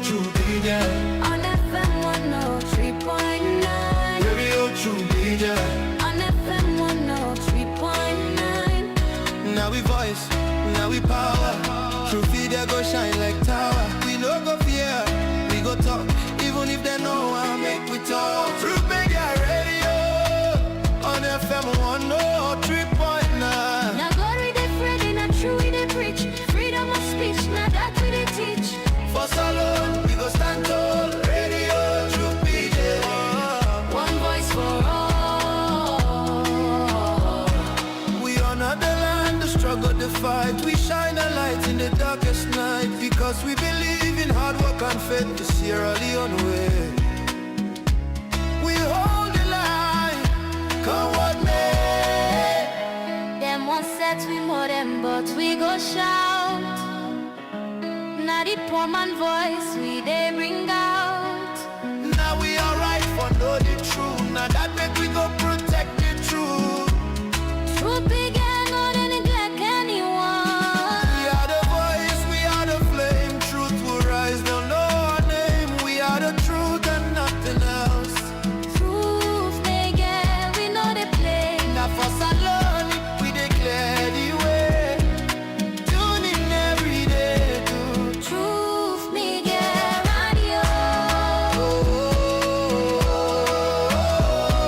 True Media. On FM 103.9. Radio True Media. On FM 103.9. Now we voice, now we power. True Media go shine like tower. We no go fear, we go talk. Even if they know I make we talk. True Media Radio. On FM 103.9. Now God we dey Friday, not true we dey preach. Freedom of speech, now that we dey teach. For salon, we go stand tall. Radio True Media. One voice for all. We honor the land, the struggle, the fight. We shine a light in the darkest night. Because we believe in hard work and faith to Sierra Leone way. We hold the line, come what may. Them one set we more them, but we go shout. Now the poor man voice we they bring out. Now we alright for know the truth. Now that make we go protect the truth. Truth began, no they neglect anyone. We are the voice, we are the flame. Truth will rise, they'll know our name. We are the truth and nothing else. Truth they get, we know they play. Now for salon, we declare the way. Tune in every day to Truth me get radio.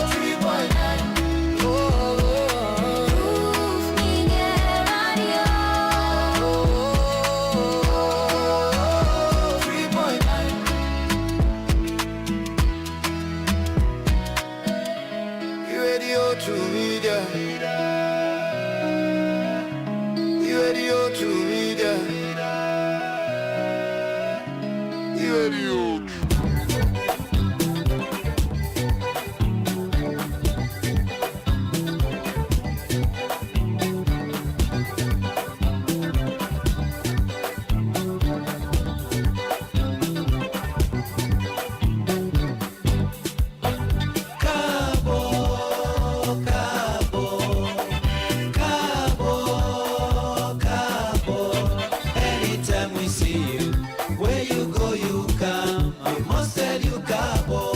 3.9. Truth me get radio. 3.9. Radio True Media. Radio True Media. Radio. Anytime we see you, where you go, you come. I must tell you, Cabo.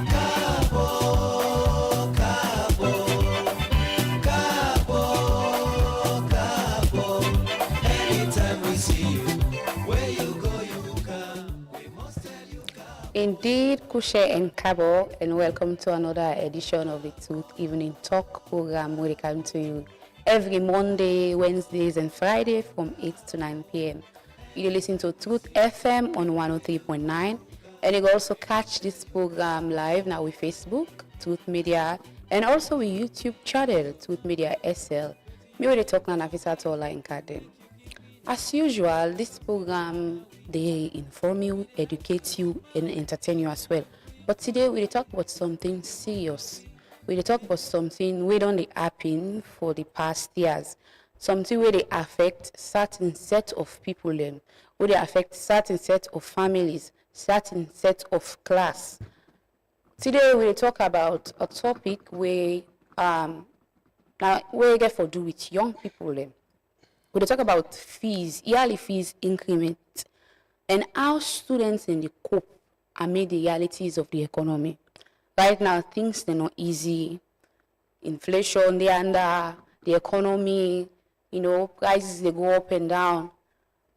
Cabo, Cabo, Cabo, Cabo. Anytime we see you, where you go, you come. We must tell you, Cabo. Indeed, Kushe and Kabo, and welcome to another edition of the Tooth Evening Talk program where they come to you every Monday, Wednesdays, and Friday from 8 to 9 p.m. You listen to Truth FM on 103.9, and you can also catch this program live now with Facebook, Truth Media, and also with YouTube channel, Truth Media SL. Me with the talk na Nafisa Tola in Kaden. As usual, this program, they inform you, educate you, and entertain you as well. But today, we talk about something serious. We talk about something we don't happen for the past years. Something where they affect certain set of people, where they affect certain set of families, certain set of class. Today, we talk about a topic where we get for do with young people. We talk about fees, yearly fees increment, and how students in the cope amid the realities of the economy. Right now, things they're not easy. Inflation, they under the economy, prices they go up and down.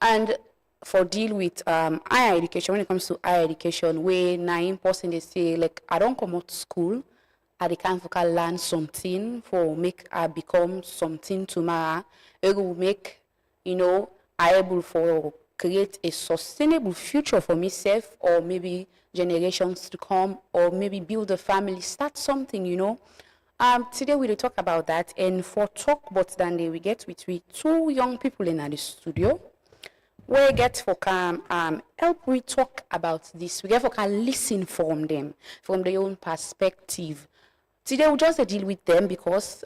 And for deal with higher education, when it comes to higher education, where 9% they say, like, I don't come out to school, I can't learn something for make I become something tomorrow. It will make, I able for create a sustainable future for myself or maybe generations to come, or maybe build a family, start something, Today we will talk about that, and for talk about that, we get with two young people in the studio. We get for help we talk about this. We get for listen from them, from their own perspective. Today we just deal with them because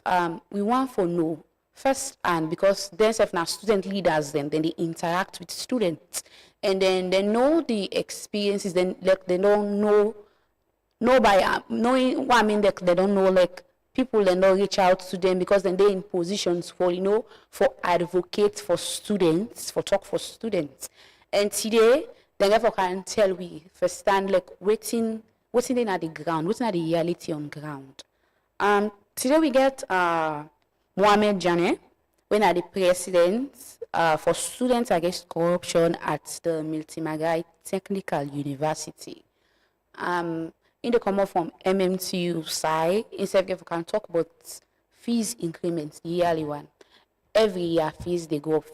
we want to know first, and because themselves now student leaders, then they interact with students, and then they know the experiences. Then like they don't know by knowing what I mean. Like they don't know like people then don't reach out to them because then they're in positions for, for advocate for students, for talk for students. And today, they never can tell we first stand like waiting in at the ground, waiting at the reality on ground. Today we get Mohamed Jane, when are the president for Students Against Corruption at the Miltimagai Technical University. In the come up from MMTU side, instead of we can talk about fees increments, the yearly one. Every year fees they go up.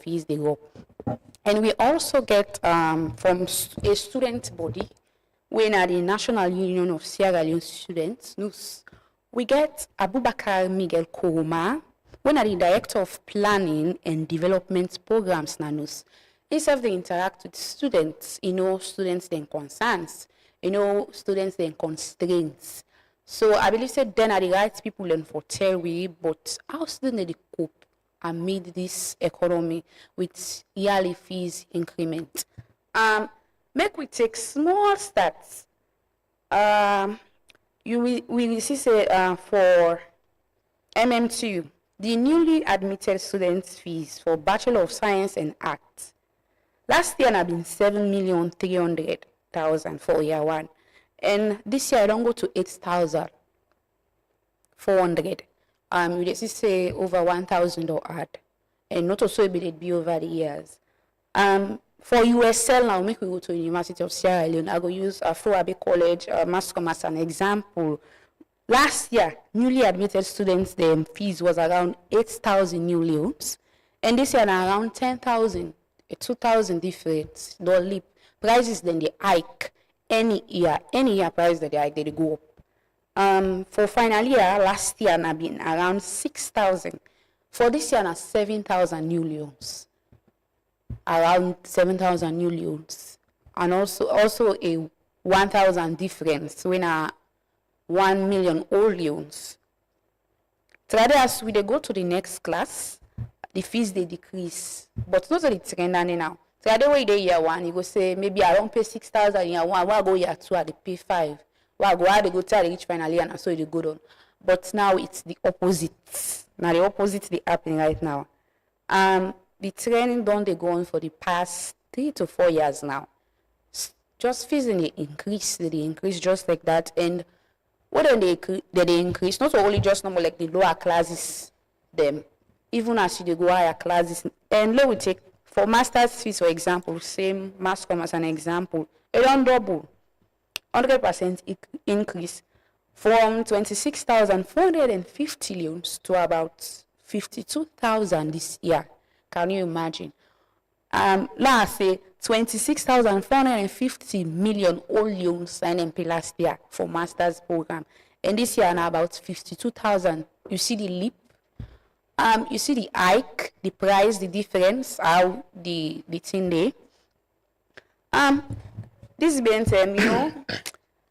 And we also get from a student body, when at the National Union of Sierra Leone Students, NUS, we get Abubakar Miguel Kuruma, when are the Director of Planning and Development Programs, NUS. Instead they interact with students, students then concerns, students then constraints. So I believe that then are the right people then for tell we, but how students they cope amid this economy with yearly fees increment. Make we take small stats. We will see say for MMTU, the newly admitted students' fees for Bachelor of Science and Arts last year have been 7,300,000 for year one, and this year I don't go to 8,400. You just say over 1,000 or add, and not also be over the years. For USL now, make we go to University of Sierra Leone. I go use Afoabe College, Mascom as an example. Last year, newly admitted students, their fees was around 8,000 new leons, and this year now around 10,000, 2,000 different. The leap prices then they hike any year price that they hike, they go up. For final year, last year have been around 6,000. For this year, now 7,000 new leons. Around 7,000 new leons. And also a 1,000 difference when 1 million old leons. Today, as we go to the next class, the fees they decrease. But not the trend now. Today, when they year one, you go say maybe I don't pay 6,000 year one, why go year two, I pay 5. Well, they go tell each finally and so they go down. But now it's the opposite. Now the opposite is happening right now. The trend don't they go on for the past 3 to 4 years now. Just fees they increase just like that. And what they increase, not only just normal like the lower classes, them, even as they go higher classes. And let we take for master's fees, for example, same Mascom as an example, it don't double. 100% increase from 26,450 leons to about 52,000 this year. Can you imagine? Last say 26,450 million old leons signed last year for master's program, and this year now about 52,000. You see the leap. You see the hike, the price, the difference, how the thing there. This being said,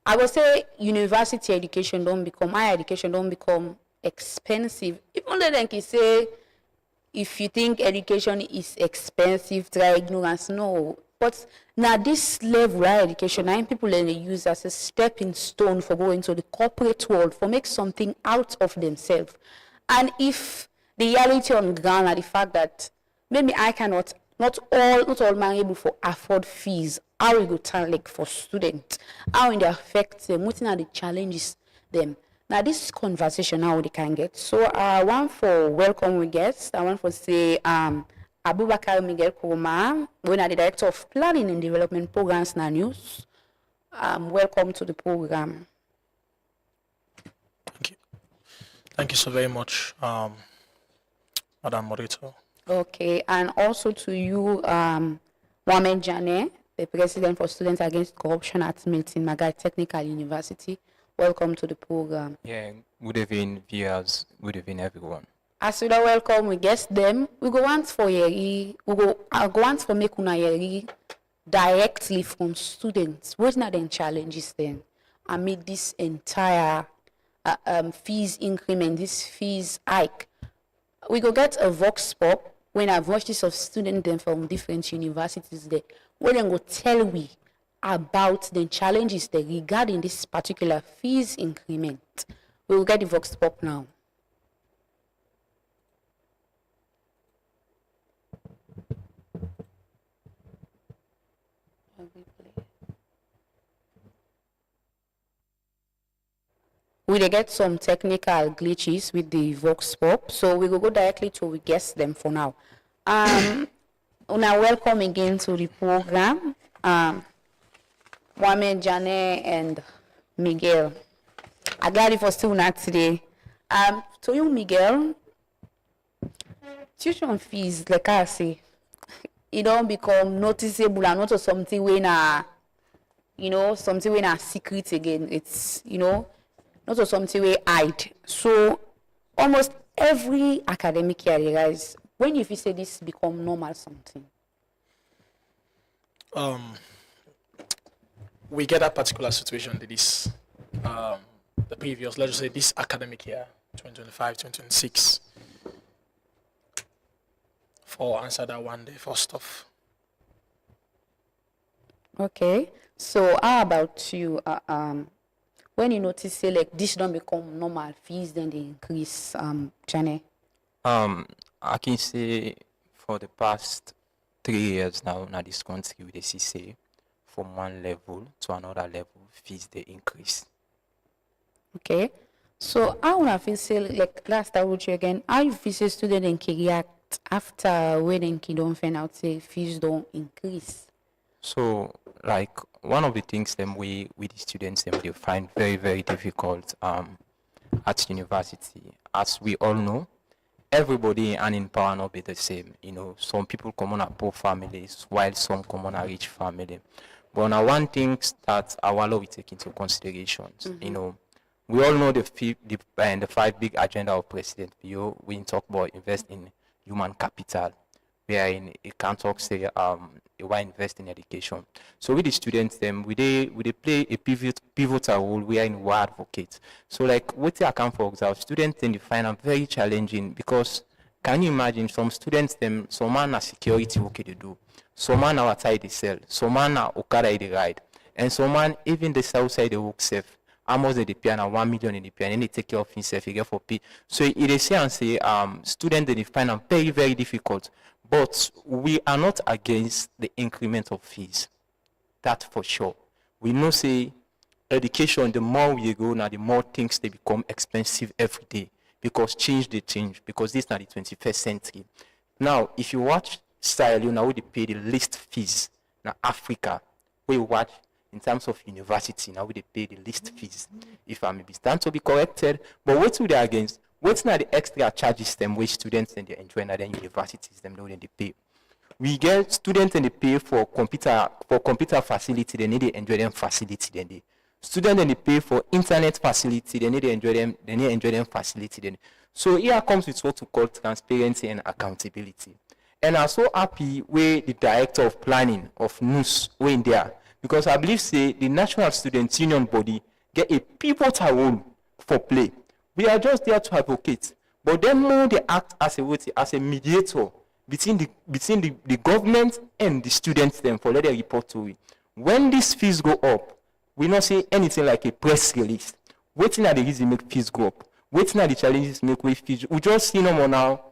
I would say university education don't become, higher education don't become expensive. Even though they can say, if you think education is expensive, try ignorance. No. But now this level of education, people they use as a stepping stone for going to the corporate world, for make something out of themselves. And if the reality on ground are the fact that maybe I cannot, not all man able to afford fees, how we go turn like for students, how it affects them, what are the challenges them. Now this conversation how they can get. So I want for welcome we guests. I want for say Abubakar Miguel Kuruma, when are the Director of Planning and Development Programs na News. Welcome to the program. Thank you. Thank you so very much, Madam Morito. Okay, and also to you, Mohamed Jane, the President for Students Against Corruption at Miltimagai Technical University. Welcome to the program. Yeah, good evening, viewers. Good evening, everyone. As we don't welcome, we guess them. We go want for yeri. We go want for make una yeri directly from students. What are the challenges then amid this entire fees increment, this fees hike? We go get a vox pop when our voices of students then from different universities there. When they go tell we about the challenges that regarding this particular fees increment. We will get the vox pop now. We dey get some technical glitches with the Vox Pop, so we will go directly to we guess them for now. Una welcome again to the program. Mohamed, Jane, and Miguel. I got it for still not today. To you, Miguel, tuition fees, like I say, it don't become noticeable and not something when something when a secret again. It's not something we hide. So almost every academic year, guys, when you say this become normal something. We get that particular situation that is the previous, let's just say this academic year, 2025, 2026. For answer that one day, first off. Okay. So how about you? When you notice say like this don't become normal fees, then they increase, Jane? I can say for the past 3 years now, this country we see say from one level to another level, fees they increase. Okay. So I wanna feel say like last I wrote you again, how you feel say student and react after when they don't find out say fees don't increase? So like one of the things them we the students them they find very, very difficult at university, as we all know, everybody and in power not be the same. Some people come on a poor families while some come on a rich family. But now one thing that our law we take into considerations. We all know the 5 big agenda of President Pio. We talk about invest in human capital. We are in a can't talk say why invest in education. So with the students them we play a pivotal role. We are in war advocates. So like what I can for example, students then they find them very challenging because can you imagine some students them some man are security work they do, some man are outside the cell, some man are okada they ride, and some man even the south side they work safe. Almost they pay na 1 million in the pay and they take care of himself, he get for pay. So it is say and say students they find them very, very difficult. But we are not against the increment of fees. That for sure. We know say education, the more we go now, the more things they become expensive every day. Because they change. Because this is not the 21st century. Now, if you watch style, you know they pay the least fees. Now Africa, we watch in terms of university, now they pay the least fees. If I may be stand to be corrected, but what do they against? What's not the extra charges them which students and they enjoy and then universities them know they pay? We get students and they pay for computer facility, they need to enjoy them facility then they. Students and they pay for internet facility, they need to enjoy them facility then. So here comes with what we call transparency and accountability. And I'm so happy with the director of planning of NUS way in there. Because I believe say the National Students Union body get a pivotal role for play. We are just there to advocate, but then more they act as a mediator between the government and the students them for let them report to it. When these fees go up, we not say anything like a press release. Waiting at the reason make fees go up. Waiting at the challenges make way fees. We just see no more now.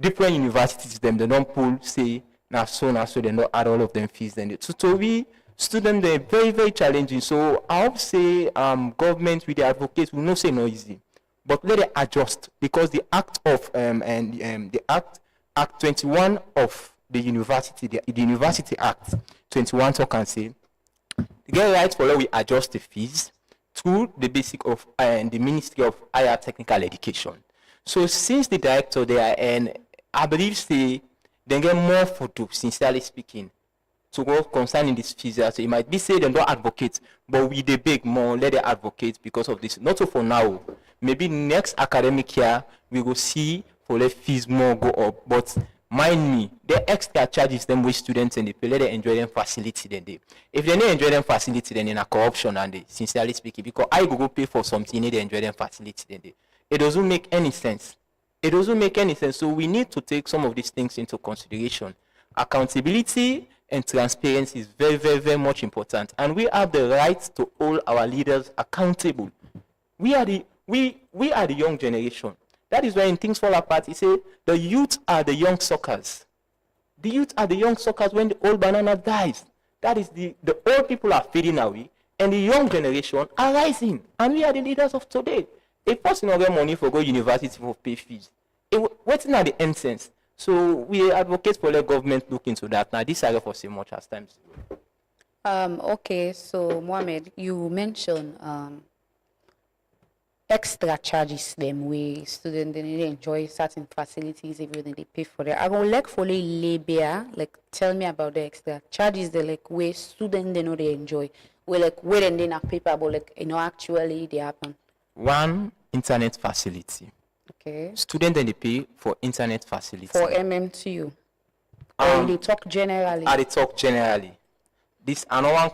Different universities them they don't pull say now so they don't add all of them fees then. So we students they're very, very challenging. So I hope say government with the advocates will not say no easy. But let it adjust because the act of the act 21 of the University Act 21 talk and say the get right for law we adjust the fees through the basic of the Ministry of Higher Technical Education. So since the director there and I believe say they get more for do, sincerely speaking, to go concerning this fees. So it might be say they don't advocate, but we they beg more, let them advocate because of this. Not so for now. Maybe next academic year we will see for the fees more go up. But mind me, the extra charges them with students and they pay, let them enjoy them facility then they. If they don't enjoy them facility then in a corruption and they sincerely speaking, because I go pay for something, they enjoy them facility then they. It doesn't make any sense. It doesn't make any sense. So we need to take some of these things into consideration. Accountability and transparency is very, very, very much important. And we have the right to hold our leaders accountable. We are the young generation. That is when things fall apart. He say the youth are the young suckers. The youth are the young suckers when the old banana dies. That is the old people are fading away and the young generation are rising. And we are the leaders of today. A person don't get money for go university for pay fees. What's not the end sense? So we advocate for the government look into that. Now this I for so much as times. Okay, so Mohammed, you mentioned extra charges them way students they enjoy certain facilities even they pay for it. I would like for labia, like tell me about the extra charges they like way students they know they enjoy. We like where and then a paper but like actually they happen. One, internet facility. Okay. Students then they pay for internet facility. For MMTU. Or they talk generally. They talk generally. This another one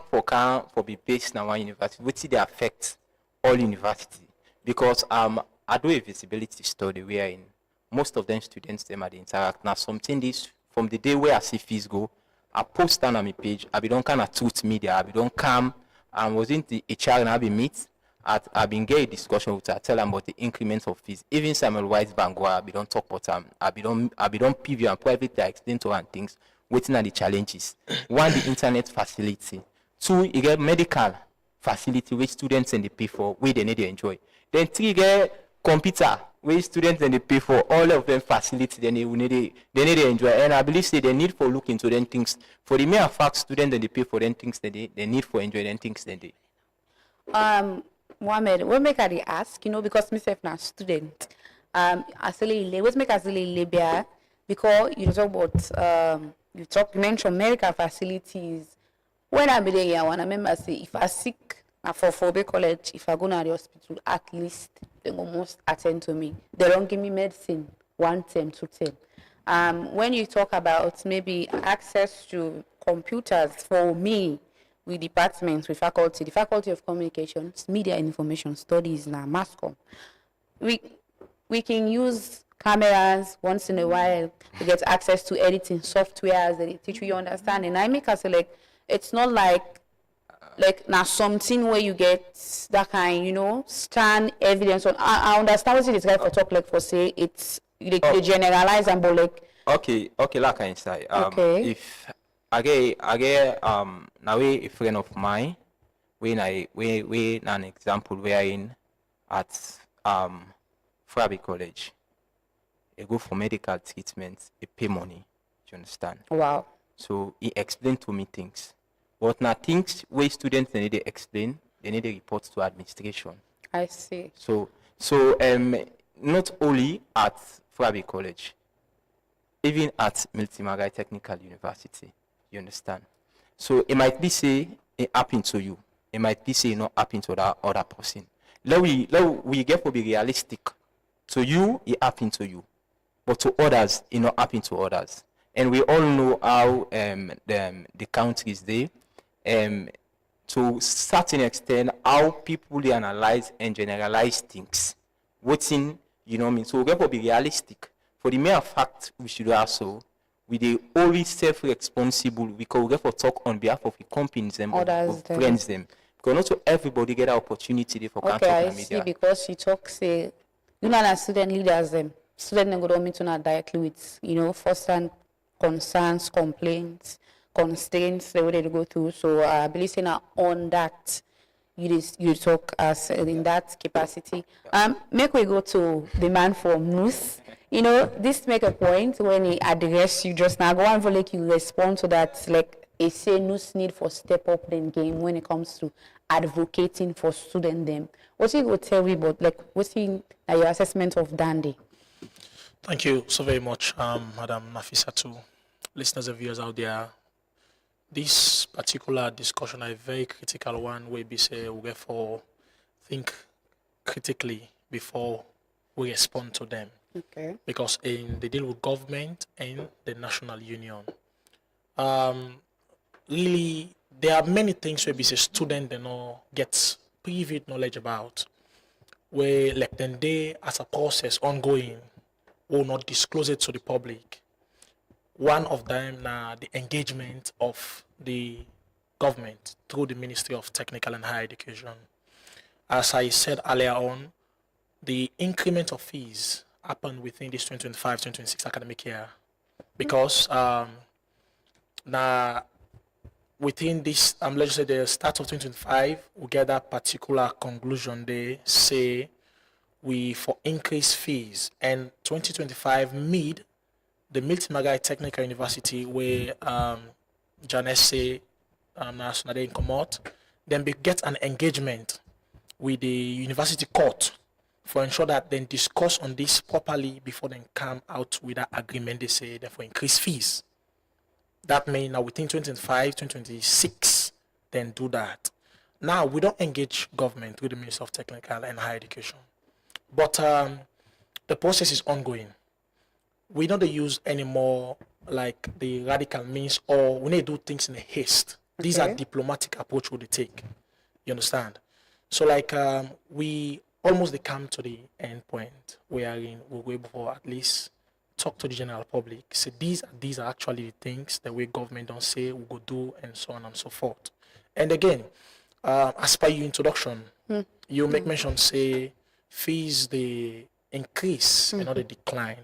for be based in one university, which they affect all university. Because I do a visibility study wherein most of them students them are the interact. Now something this from the day where I see fees go, I post on my page, I be don't kind of tweet media, I be don't come and was in the HR and I be meet. I've been getting a discussion with her, tell them about the increments of fees. Even Samuel White's Bangor, I be don't talk about them. I be don't preview and privately explain to her and things. Waiting at the challenges. One, the internet facility. Two, you get medical facility which students and they pay for, where they need to enjoy. Then three, you get computer where students and they pay for all of them facility they need to enjoy. And I believe say they need for look into them things. For the mere fact students and they pay for them things that they need for enjoy them things that they. Mohammed, what make I ask, because myself now student, what make us labia because you talk about you mentioned medical facilities. When I be there, I remember say if I sick for Bay College, if I go to the hospital, at least they must attend to me. They don't give me medicine 1 term, 2 term. When you talk about maybe access to computers for me, with departments, with faculty, the Faculty of Communications, Media and Information Studies, now mass comm. We can use cameras once in a while to get access to editing softwares that they teach you understand. And I make us like it's not like now something where you get that kind, stand evidence on. I understand what it is like for talk like for say it's they generalize and but like. Okay, like I say. Okay. If I get now a friend of mine when an example we're in at Fraby College. They go for medical treatment, they pay money. Do you understand? Wow. So he explained to me things. But now things where students they need to explain, they need to report to administration. I see. So not only at Fraby College, even at Miltimagai Technical University. You understand? So it might be say it happened to you. It might be say not happen to that other person. Let we get to be realistic. To you, it happened to you. But to others, it not happen to others. And we all know how the countries there, to certain extent, how people they analyze and generalize things. What's in, So we get to be realistic. For the mere fact, we should also we they always self-responsible because we get to talk on behalf of the companies them or friends them. Because not so everybody get an opportunity for okay, I media. See, because you talk say as student leaders them. Students go meet to directly with first-hand concerns, complaints, constraints they would go through. So I believe on that you talk as in that capacity. Make we go to the man for news. This make a point when he address you just now. Go on for like you respond to that like a say news need for step up then game when it comes to advocating for student them. What you would tell me about like what's your assessment of Dandy? Thank you so very much, Madam Nafisatu. Listeners and viewers out there, this particular discussion is a very critical one where we say we get for think critically before we respond to them. Okay. Because they deal with government and the national union. Really, there are many things where we say student get private knowledge about, where like then they as a process ongoing will not disclose it to the public. One of them now the engagement of the government through the Ministry of Technical and Higher Education. As I said earlier on, the increment of fees happened within this 2025-2026 academic year because now within this, let's say the start of 2025, we get that particular conclusion. They say we for increased fees, and 2025 mid, the Milton Magai Technical University where Janet say national they increment, then we get an engagement with the university court for ensure that then discuss on this properly before then come out with that agreement. They say therefore increase fees. That means now within 2025, 2026, then do that. Now we don't engage government with the Ministry of Technical and Higher Education, but the process is ongoing. We don't use anymore like the radical means, or we need to do things in a haste. These are diplomatic approach we take. You understand? So like we almost come to the end point wherein we're able to at least talk to the general public. Say these are actually the things that we government don't say we go do, and so on and so forth. And again, as per your introduction, you make mention say fees they increase and not they decline.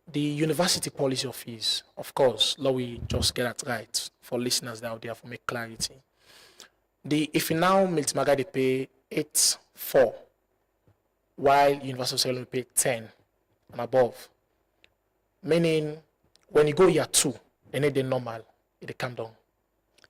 The university policy of fees, of course, let we just get that right for listeners out there for make clarity. If you now Miltimaga they pay 8.4, while University of Salem pay 10 and above, meaning when you go year 2, and it normal, it come down.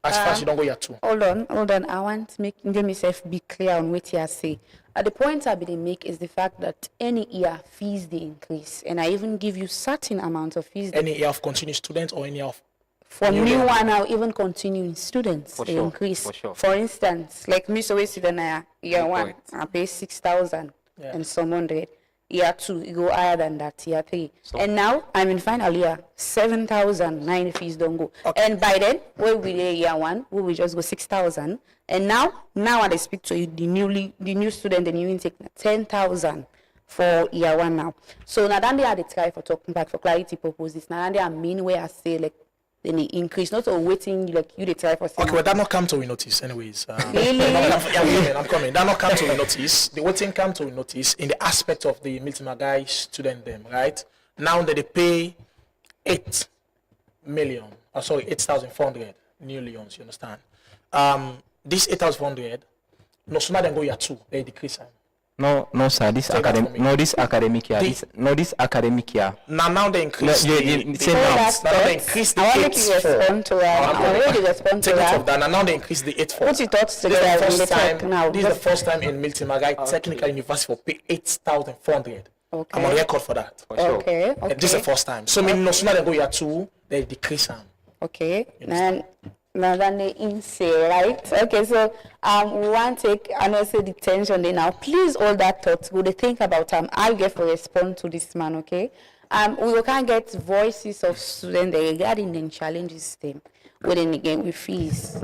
As far as you don't go year 2. Hold on. I want to make myself be clear on what you say. The point I be make is the fact that any year fees they increase, and I even give you certain amount of fees. Any year of continuing students or any year of for new one or even continuing students, For they sure, increase. for sure. For instance, like me, so we see the year Good 1, point. I pay 6,000 Yeah. and some 100. Year 2, you go higher than that. Year 3, So- and now I'm in final year 7,000. 9 fees don't go. Okay. And by then, when we dey year 1, we will just go 6,000. And now when I speak to you, the new student, the new intake, 10,000 for year 1 now. So now then they are the try for talking back for clarity purposes. Now they are mean way I say like then they increase, not or waiting like you they try for. okay, but that not come to we notice anyways. Really? I'm coming. That not come to we notice. The waiting come to we notice in the aspect of the Miltimagai student them, right? Now that they pay 8 million, 8,400 new leons, you understand? This 8,400, no sooner than go year 2, they decrease them. No, sir. This Say that for me. academic year. This academic year. Now they increase No, the, you the say Hold now. that now they thought. increase the I want you to 8.4. respond to that. I want you to respond to Take note that. of that. And now they increase the 8.4. Put your thoughts This is together the when they first time. talk now. This is the first time in Miltimagai Technical University for pay 8,400. Okay. I'm on record for that. For sure. Okay. And this is the first time. So mean no sooner than go year 2, they decrease them. Okay. understand? Now then they insane, right? Okay, so we want to take and also the tension there now. Please hold that thought. We'll think about I'll get to respond to this man, okay? We can get voices of students regarding the challenges them within the game with fees.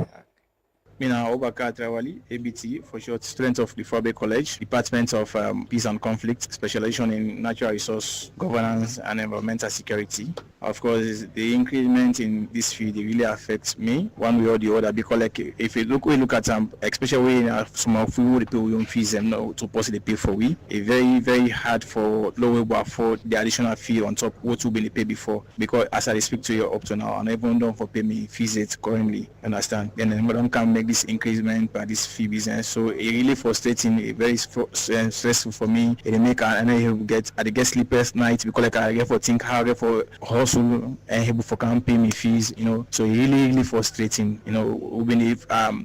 Mina Obaka Trawali, ABT, for short, student of the Fobe College, Department of Peace and Conflict, specialization in natural resource governance and environmental security. Of course, the increment in this field it really affects me one way or the other because, like, if we look at especially when some of we would pay we own fees and not to possibly pay for we, it's very very hard for low to afford the additional fee on top what we been paid before. Because as I speak to you up to now, and everyone don't for pay me fees it currently, understand? And then we don't can make this increment by this fee business, so it really frustrating, very stressful for me. It make I get sleepless nights because like I get for think how I get for hustle and able for can pay me fees, you know. So it really frustrating, you know.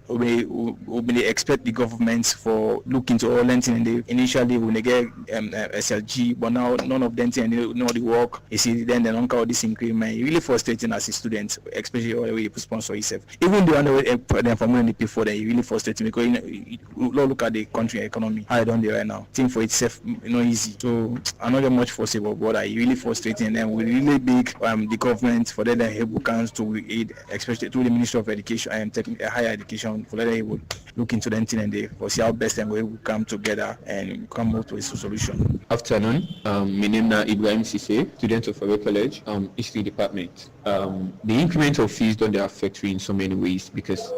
We expect the government for look into all lending and they initially when they get SLG, but now none of them and they know the work. You see, then they don't call this increment. It really frustrating as a student, especially all the way you sponsor yourself. Even the other for money before that, it really frustrating because you look at the country economy how I done there right now. Thing for itself, easy. So I'm not get much foreseeable, but I really frustrating. And then we really big the government for that help councils to aid, especially through the Ministry of Education and higher education, for that they would look into the thing and they for see how best and we will come together and come up with a solution. Afternoon, my name is Ibrahim Sise, student of Fobe College, History Department. The increment of fees don't affect you in so many ways because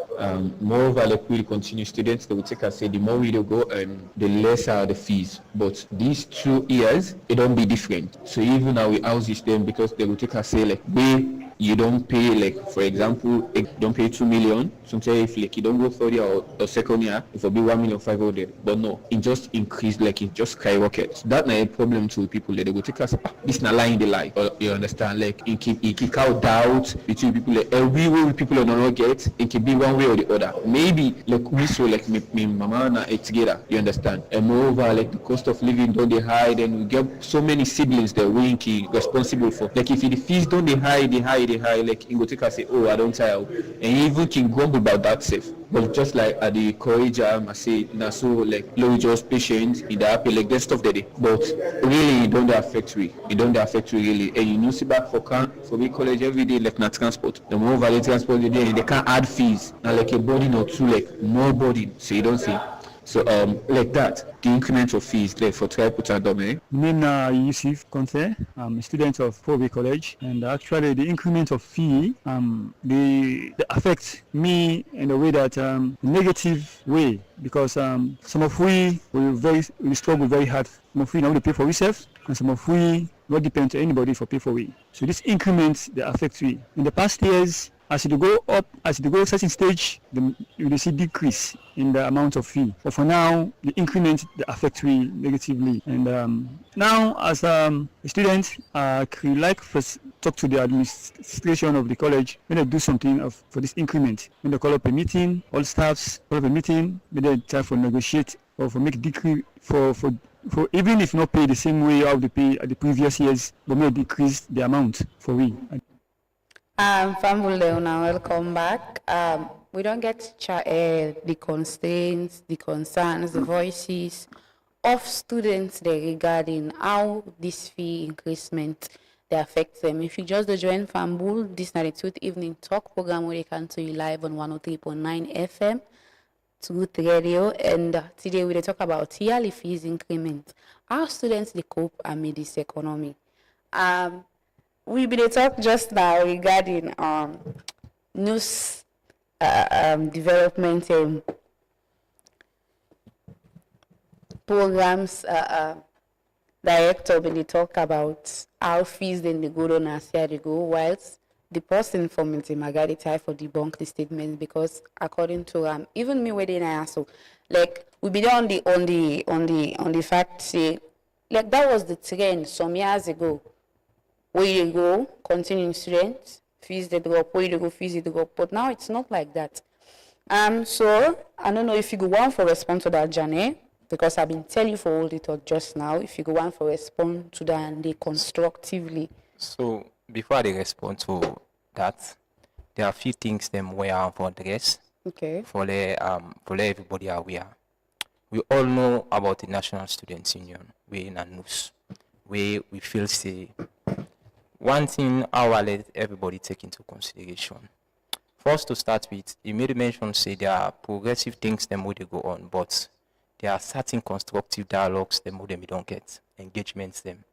moreover, like we continue students, they will take us say the more we go and the less are the fees. But these 2 years, it don't be different. So even now we house them because they will take us say like we you don't pay, like for example, you don't pay 2 million. Sometimes if like you don't go third year or second year, it will be 1,500,000. But no, it just increased, like it just skyrockets. That na a problem to people. Like, they go take us, this na lying the lie. Or you understand? Like it keep out doubt between people. Like we will people do not get. It can be one way or the other. Maybe like we so like me mama na it together. You understand? And moreover, like the cost of living don't they high, then we get so many siblings that we responsible for. Like if the fees don't they high, like in go take us say, oh I don't tell, and even can grumble about that safe. But just like at the courage, I say na so like low just patient in the happy like that stuff that they. But really it don't affect we. It don't affect we really. And you know see back for me college every day like na transport. The more value transport they can't add fees. Now like a burden or two, like more burden. So you don't see. So like that, the incremental fees like for try put on domain. Name Yusuf Conte. I'm a student of Kobe College, and actually the increment of fee they affect me in a way that negative way, because some of we struggle very hard. Some of we not only pay for ourselves, and some of we not depend on anybody for pay for we. So this increments they affect we. In the past years, as you go up, as you go certain stage, you will see decrease in the amount of fee. But for now, the increment they affect we negatively. And now, as a student, I could like first talk to the administration of the college when they do something for this increment. When they call up a meeting, all staffs call up a meeting, when they try for negotiate or for make decrease for even if not pay the same way you have to pay at the previous years, but may decrease the amount for we. Family Leona, welcome back. We don't get to chat the constraints, the concerns, the voices of students there regarding how this fee increasement they affect them. If you just join Fambul, this is the Ivnin Tok program where they can to you live on 103.9 FM, Truth Radio, and today we talk about yearly fees increment. How students they cope amid this economy. We been talk just now regarding news development programs. Director when they talk about how fees then they go on as here they go, whilst the person from the Magadi try for debunk the statement, because according to even me waiting I also like we be on the fact say like that was the trend some years ago. Where you go, continuing students, fees they drop, where you go, fees they drop. But now it's not like that. So I don't know if you go on for respond to that, Jane, because I've been telling you for all the talk just now. If you go on for respond to that and they constructively. So before they respond to that, there are a few things them we have for address. Okay. For let everybody aware. We all know about the National Students Union. We're in a news where we feel say. One thing I will let everybody take into consideration. First, to start with, you made mention say there are progressive things them way they go on, but there are certain constructive dialogues them way we don't get, engagements them.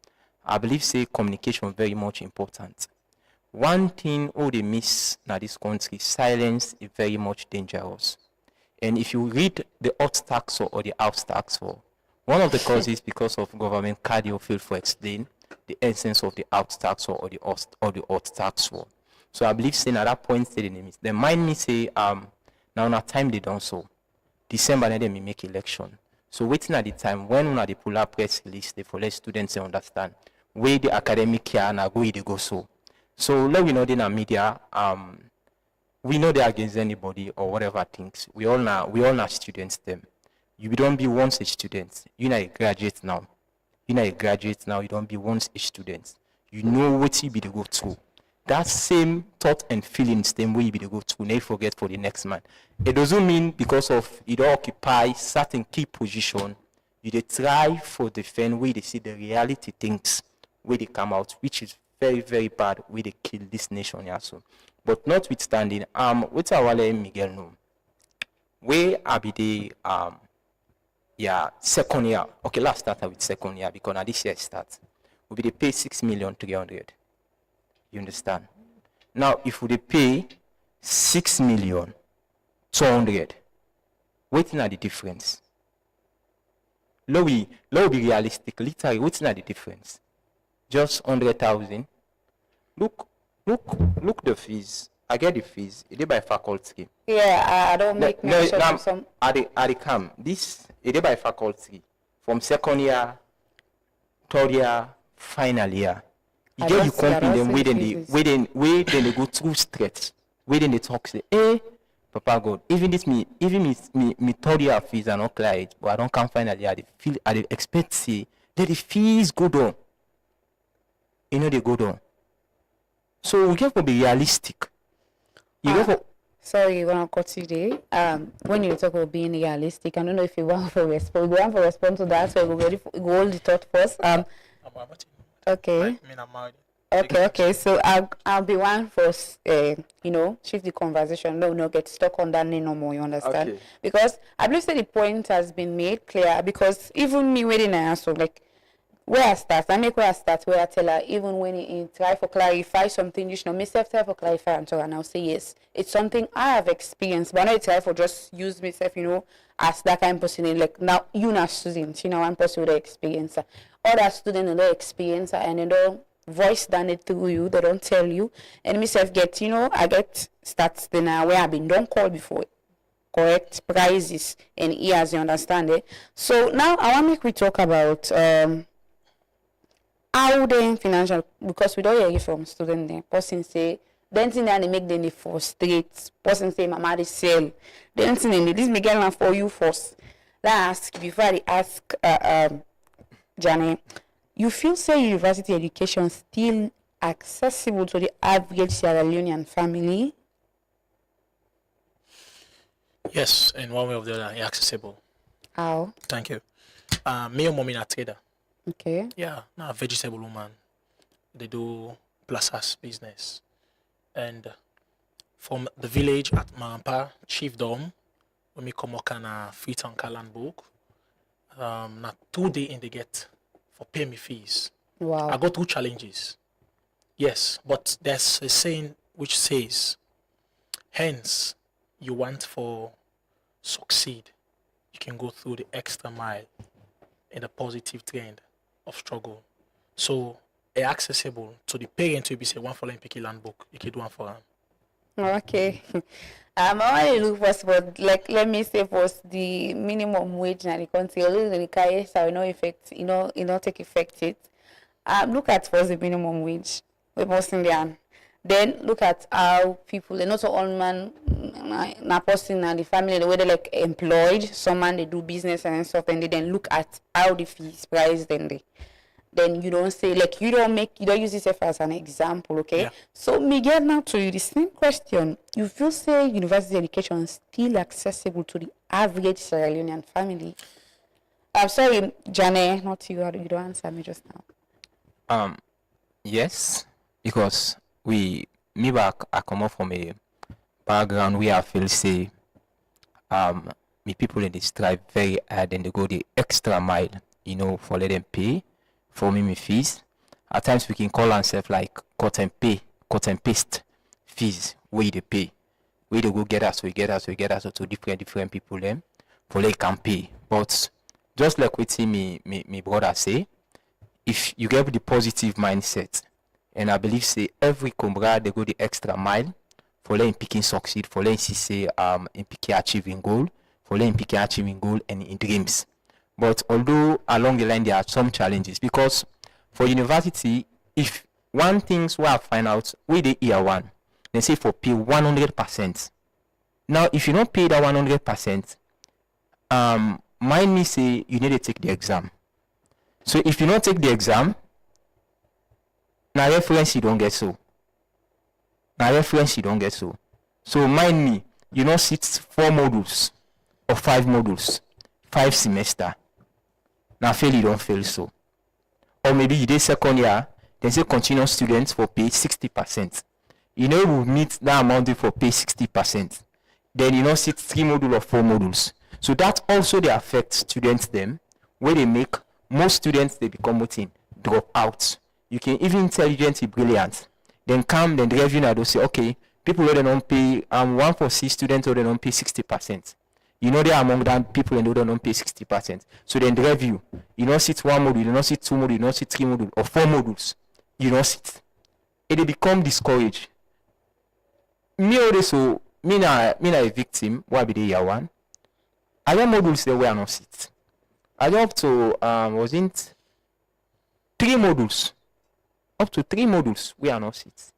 I believe say communication very much important. One thing all they miss in this country, silence is very much dangerous. And if you read the hot tax or the out tax for, one of the causes because of government cardio fail for explain the essence of the out tax or the hot tax war. So I believe saying at that point they mind me say now na time they done so. December then they make election. So waiting at the time when they pull up press release they for let students understand where the academic year and go they go so. So let we know in our media we know they're against anybody or whatever things. We all know students them. You don't be once a student, you're not a graduate now. You're not a graduate now, you don't be once a student. You know what you be to go through. That same thought and feelings, same way you be to go through, never forget for the next man. It doesn't mean because of you don't occupy certain key position, you they try for defend where they see the reality things, where they come out, which is very, very bad, where they kill this nation also. But notwithstanding, what's our Miguel no? Where are the second year. Okay, let's start with second year because now this year starts. We be pay 6,300,000. You understand? Now, if we pay 6,200,000, what's not the difference? Low be realistic. Literally, what's not the difference? Just 100,000. Look look the fees. I get the fees. It is by faculty. Yeah, I don't make mention of some. At the camp, this it is by faculty from second year, third year, final year. You I get don't you see that. comping I them don't within see the fees. within they go through straight. Within the talk say, hey, Papa God, even me third year fees are not clear, but I don't come final year. I dey expect say that the fees go down. You know they go down. So we have to be realistic. You have to. Sorry, when I cut you there. When you talk about being realistic, I don't know if you want to respond. You want to respond to that, so go hold the thought first. Okay. I'm married. Okay. So I'll be one first. Shift the conversation. No, get stuck on that name no more. You understand? Okay. Because I believe that the point has been made clear. Because even me waiting I answer like. Where I start, where I tell her, even when he try for clarify something, myself try for clarify and I'll say yes. It's something I have experienced, but I not try for just use myself, as that kind of person. Like now, you not student, one person with the experience. Other student with the experience, and they don't voice down it through you, they don't tell you. And myself get, I get stats then where I've been don't call before. Correct prices and years, you understand it? So now I want to make we talk about how then financial, because we don't hear it from student there. Person say, then thing that they make them frustrate. Person say, Mama, they sell. Then thing they this make it for you first. Last, before I ask Janet, you feel say university education still accessible to the average Sierra Leonean family? Yes, in one way or the other, accessible. How? Thank you. Me and mommy are trader. Okay. Yeah, now a vegetable woman. They do plazas business. And from the village at Mampa, chiefdom, when we come work on a feet on Kalan book, now 2 days in they get for pay me fees. Wow. I got 2 challenges. Yes, but there's a saying which says, hence, you want for succeed, you can go through the extra mile in the positive trend of struggle. So, accessible to the parent to be say one for picky land book, you can do one for them. Okay. I want to look first, but like let me say first the minimum wage in the country, although the carry so no effect, take effect it. Look at first the minimum wage. We most Indian. Then look at how people, they're not all man, na person and the family, the way they like employed, some man they do business and stuff, and they then look at how the fees price then you don't say like you don't use this as an example, okay? Yeah. So Miguel, now to you the same question. You feel say university education is still accessible to the average Sierra Leonean family? I'm sorry, Jane, not you. You don't answer me just now. Yes, because I come up from a background where I feel say me people in they strive very hard and they go the extra mile, for let them pay for me fees. At times we can call ourselves like cut and paste fees where they pay. Where they go get us to different people them for they can pay. But just like we see me brother say, if you get the positive mindset, and I believe say every combra they go the extra mile for letting picking succeed, for letting say in picking achieving goal, for letting picking achieving goal and in dreams. But although along the line there are some challenges, because for university, if one things where I find out with the year one, they say for pay 100%. Now if you don't pay that 100%, mind me say you need to take the exam. So if you don't take the exam, now reference you don't get so. So mind me, you don't sit 4 modules or 5 modules, 5 semester. Now fail you don't fail so. Or maybe you did second year, then say continuous students for pay 60%. You will meet that amount for pay 60%. Then you sit 3 modules or 4 modules. So that also they affect students them, where they make most students they become routine, drop out. You can even intelligent, brilliant. Then come, then the revenue they'll say, okay, people who they don't pay 1 for 6 students who they don't pay 60%. They are among them people and they don't pay 60%. So then the review, sit 1 module, you don't sit 2 modules, you don't sit 3 modules or 4 modules, you don't sit. it become discouraged. Me already so me na a victim. Why be the year one? I have modules there where I not sit. I up to wasn't 3 modules. Up to 3 modules where I not sit.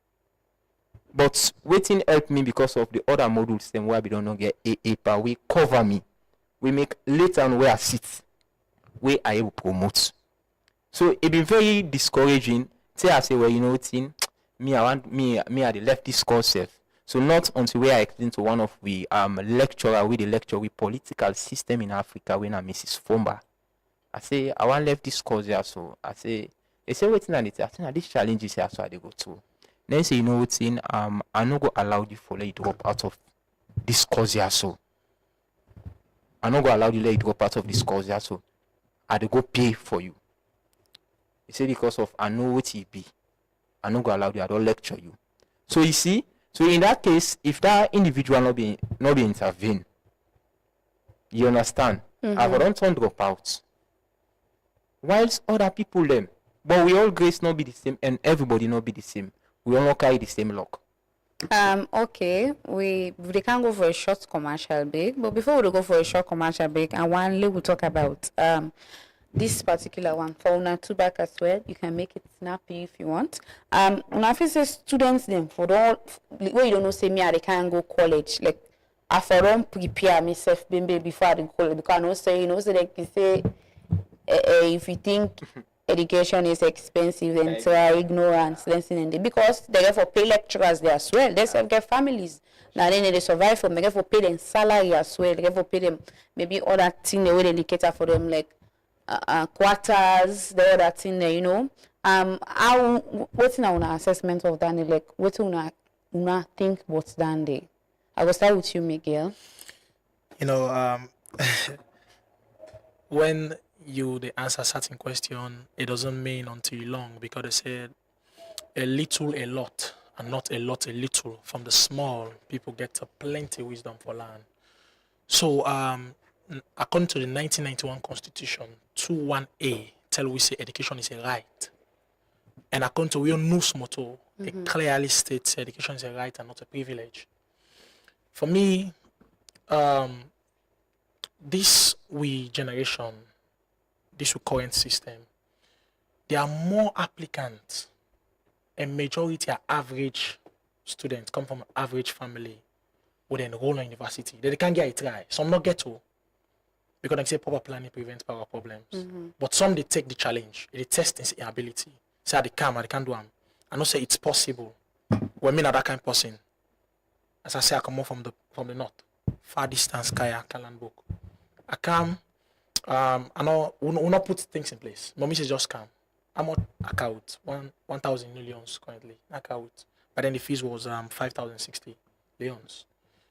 But waiting help me because of the other modules then where we don't get a per we cover me. We make later on where I sit, where I will promote. So it been very discouraging. Say I say, well, you know, thing, me I want me I the left this course self. So not until where I explain to one of the lecturer with the lecture with political system in Africa when I Mrs. Fomba. I say I want left this course here, so I say they say waiting on it. I think these challenges here so I they go to. Then say you know what's in I no go allow you for let you drop out of this course here so. I no go allow you let you drop out of this course here so. I dey go pay for you. You say because of I know what it be. I no go allow you, I don't lecture you. So you see, so in that case, if that individual not be intervene, you understand? I don't turn drop out. Whilst other people them, but we all grace not be the same and everybody not be the same. We all not carry the same luck. Okay, we can go for a short commercial break, but before we go for a short commercial break, I want to talk about this particular one for una two back as well. You can make it snappy if you want. Una say students them for all where you don't know say me they can't go college. Like I for don't prepare myself before I go college because I know say you know so like you say if you think education is expensive and so ignorance and because they get for pay lecturers there as well. They still get families. Now then they survive from they get for pay them salary as well. They get for pay them maybe other thing the way they cater for them like quarters, the other thing there, you know. How what's in our assessment of that? Like what una think what's done there? I will start with you, Miguel. You know, when they answer certain question, it doesn't mean until you long because they said a little a lot and not a lot a little. From the small, people get plenty wisdom for land. So according to the 1991 Constitution, 21A tell we say education is a right. And according to your news motto, it clearly states education is a right and not a privilege. For me, this generation, this current system, there are more applicants. A majority are average students, come from an average family, would enroll in university. They can't get it right. Some not get to. Because they say proper planning prevents power problems. But some they take the challenge, they test their ability. Say they can do them. I know say it's possible. When me not that kind of person. As I say, I come from the north. Far distance Kaya Kalanbuk. I come I know we not put things in place. Mommy says just come. I'm on account 1,000 millions currently. Account. But then the fees was 5,060 millions.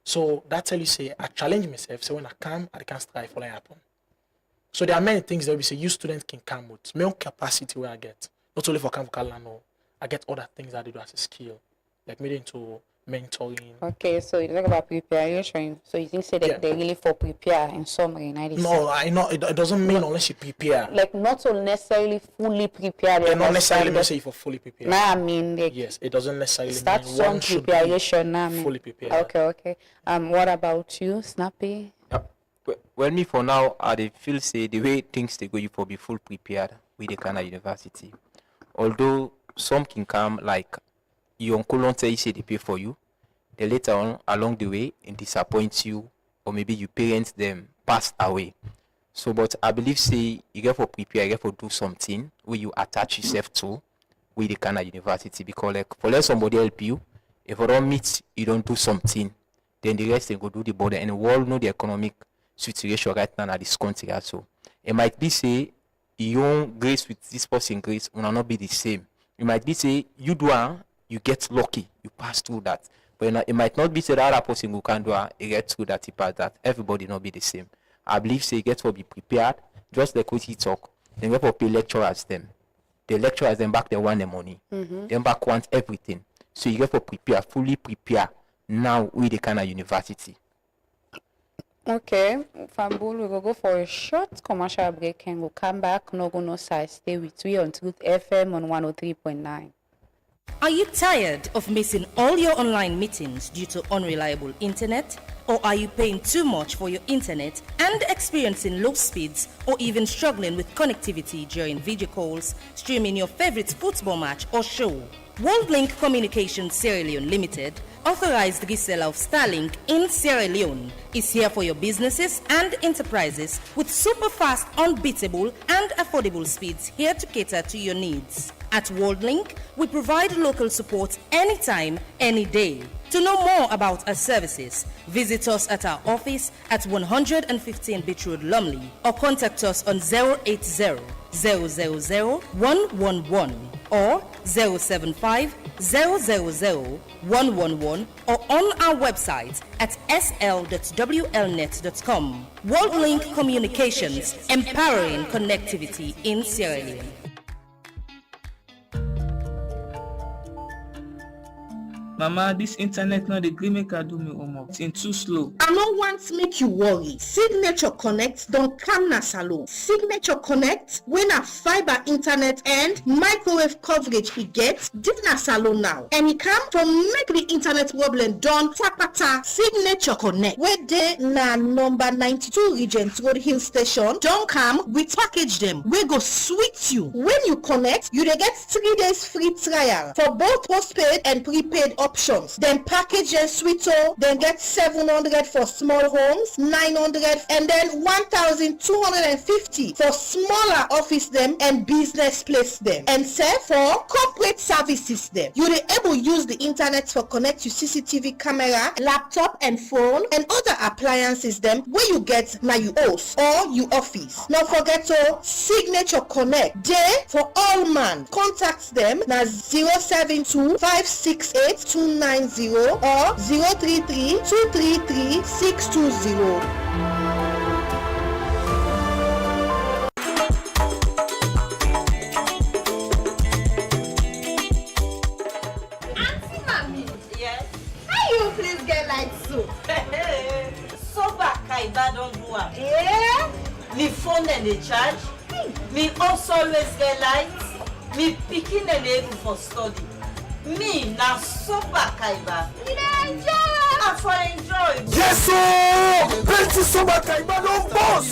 So that tell you say I challenge myself. So when I come, I can strive for what happen. So there are many things that we say you students can come with. My own capacity where I get. Not only for camp Kalano, I get other things that I do as a skill. Like maybe into mentoring. Okay, so you talk about preparation. So you think say that they really for prepare in summary, No, I know it doesn't mean unless you prepare. Like not so necessarily fully prepared. Yeah, not necessarily mean say you for fully prepared. Nah, I mean like yes, it doesn't necessarily start mean some one should preparation. be fully prepared. Okay. What about you, Snappy? Well, me for now, I feel say the way things they go, you for be full prepared with the kind of university. Although some can come like your uncle don't say they pay for you, then later on along the way and disappoint you, or maybe your parents them passed away. So, but I believe say you get for prepare, you get for do something where you attach yourself to with the kind of university because like for let somebody help you, if you don't meet, you don't do something, then the rest they go do the border and the world know the economic situation right now at this country also. It might be say your grace with this person grace will not be the same. It might be say you do you get lucky, you pass through that. But it might not be say the other person who can do it get through that, pass that. Everybody not be the same. I believe say get to be prepared, just like what he talk. Then get for pay lecturers them. The lecturers then back they want the money. Then back want everything. So you get for prepare, fully prepare now with the kind of university. Okay, Fambul, we will go for a short commercial break and we'll come back. No go no side. Stay with we on Truth FM on 103.9. Are you tired of missing all your online meetings due to unreliable internet? Or are you paying too much for your internet and experiencing low speeds or even struggling with connectivity during video calls, streaming your favorite football match or show? WorldLink Communications Sierra Leone Limited, authorized reseller of Starlink in Sierra Leone, is here for your businesses and enterprises with super fast, unbeatable and affordable speeds here to cater to your needs. At WorldLink, we provide local support anytime, any day. To know more about our services, visit us at our office at 115 Beach Road, Lumley, or contact us on 080 000 111 or 075 000 111 or on our website at sl.wlnet.com. WorldLink Communications, empowering connectivity in Sierra Leone. Mama, this internet not the gree make I do me homework. It's too slow. I no want make you worry. Signature Connect don't come na salon. Signature Connect when a fiber internet and microwave coverage we get, this na salon now. And it come from make the internet problem done tapata. Signature Connect where they na number 92 Regent Road Hill Station. Don't come, we package them. We go sweet you. When you connect, you dey get 3 days free trial for both postpaid and prepaid options. Then package and sweeto, then get 700 for small homes, 900 and then 1,250 for smaller office them and business place them. And say for corporate services them. You dey able use the internet for connect to CCTV camera, laptop and phone and other appliances them where you get na you house or you office. Not forget to Signature Connect. Day for all man. Contact them na 072 568 290 or 033 233 620. Kaiba don't do am. Me phone and they charge. Me also always get lights. Me picking and able for study. Me na super Kaiba. Me enjoy. I for enjoy. Yes, sir. Plenty super Kaiba don't boss.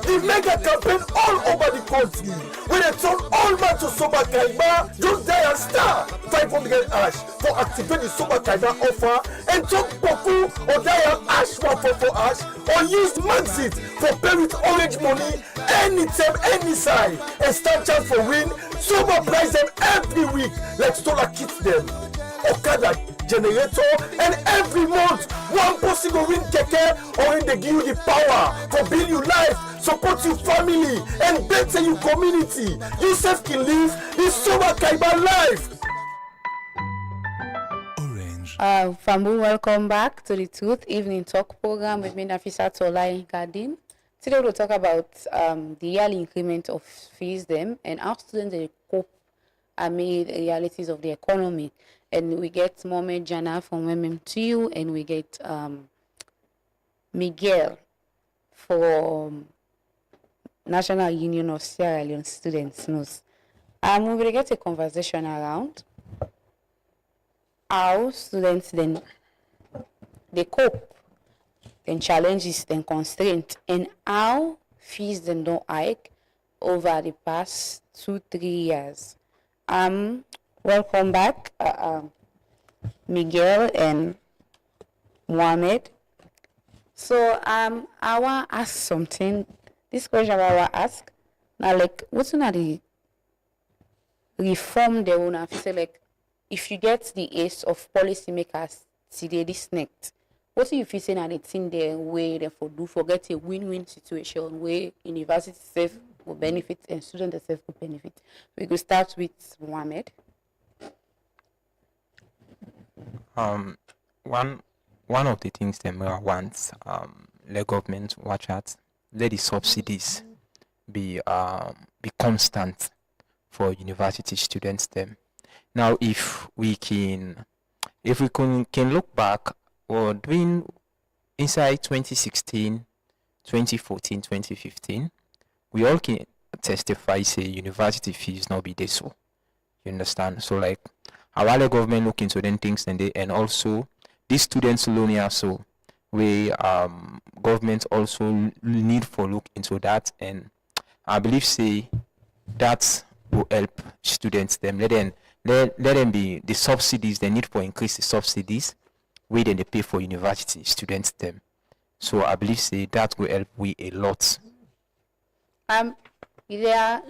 The mega campaign all over the country. When they turn all man to Soba Kaiba, just dial star 500 hash for activate the Soba Kaiba offer and talk Boku or dial hash 144 hash or use Maxit for pay with orange money anytime, any side and start chance for win. Soba prize them every week like Stola kits them. Okada generator and every month one person go win keke or in they give you the power for build your life, support your family and better your community. You self can live the Soba Kaiba life. Fambu, welcome back to the Truth Evening Talk program with me, Nafisa Tolai Gadin. Today we'll talk about the yearly increment of fees them and how students they cope amid realities of the economy. And we get Mohamed Jana from MMTU and we get Miguel from National Union of Sierra Leone Students. We will get a conversation around how students then they cope, then challenges, then constraints, and how fees then don't hike over the past 2-3 years. Welcome back, Miguel and Mohamed. So I want to ask something. This question I want to ask now, like, what's not the reform they want to say, like, if you get the ace of policymakers today this next, what do you feel saying that it's in their way therefore do forget a win-win situation where university self will benefit and students themselves will benefit? We could start with Mohamed. One of the things that we want the government watch at, let the subsidies be constant for university students them. Now if we can look back or during inside 2016, 2014, 2015, we all can testify say university fees not be this so. You understand? So like our government look into them things and also these students loan here, so we government also need for look into that, and I believe say that will help students them. Let them be the subsidies they need for increase the subsidies where then they pay for university students them. So I believe say that will help we a lot. There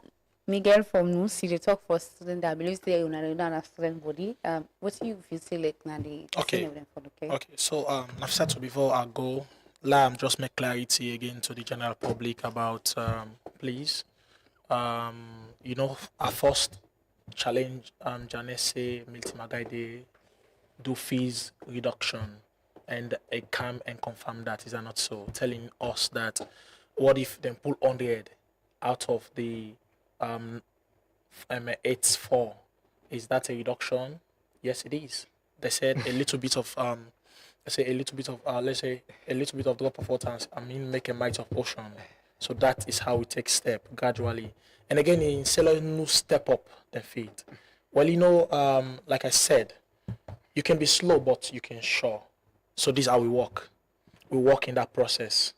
Miguel from NUSI, they talk for students that I believe they are student body. What do you feel say like now the Okay. Okay. So I've said to before I go, I'm just make clarity again to the general public about please. You know, our first challenge Janesse Miltimagai do fees reduction, and I come and confirm that is not so, telling us that what if they pull 100 out of the 8-4, is that a reduction? Yes, it is. They said a little bit of let's say a little bit of drop of water, make a mite of ocean. So that is how we take step gradually. And again, in Selo no step up the feet. Well, you know, like I said, you can be slow, but you can sure. So this is how we work. We work in that process.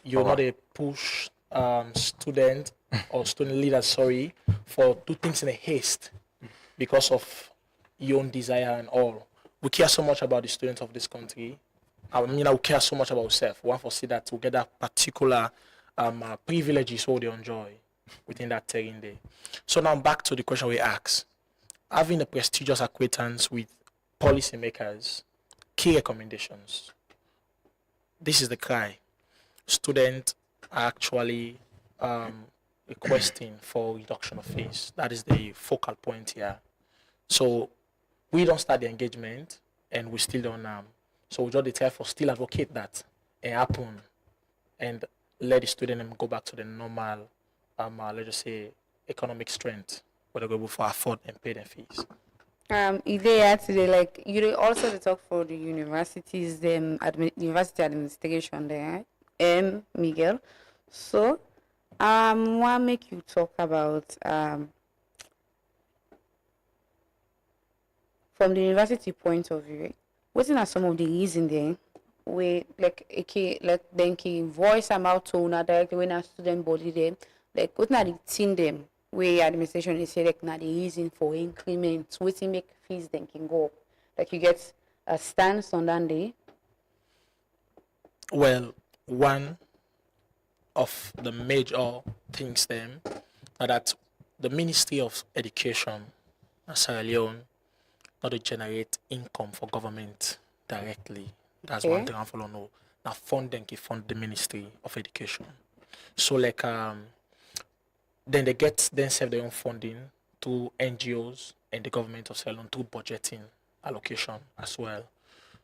You're not a push student or student leader, sorry, for do things in a haste because of your own desire and all. We care so much about the students of this country. I mean, we care so much about ourselves. We want to see that to get that particular privileges what they enjoy within that terrain day. So now back to the question we asked. Having a prestigious acquaintance with policymakers, key recommendations. This is the cry. Students are actually requesting for reduction of fees. That is the focal point here. So we don't start the engagement and we still don't so we just therefore still advocate that and happen and let the student go back to the normal let's just say economic strength where they go for afford and pay their fees. If they are today, like you also talk for the universities, university administration there, Miguel. So want make you talk about from the university point of view, what are some of the reasons there where then can voice them out to una directly when a student body them, like what are the thing them where administration is say like now the reason for increment, what make fees then can go up. Like you get a stance on that day. Well, one of the major things then are that the Ministry of Education in Sierra Leone not to generate income for government directly. That's one thing I follow know. Now funding can fund the Ministry of Education. So like then they get themselves their own funding to NGOs and the government of Sierra Leone through budgeting allocation as well.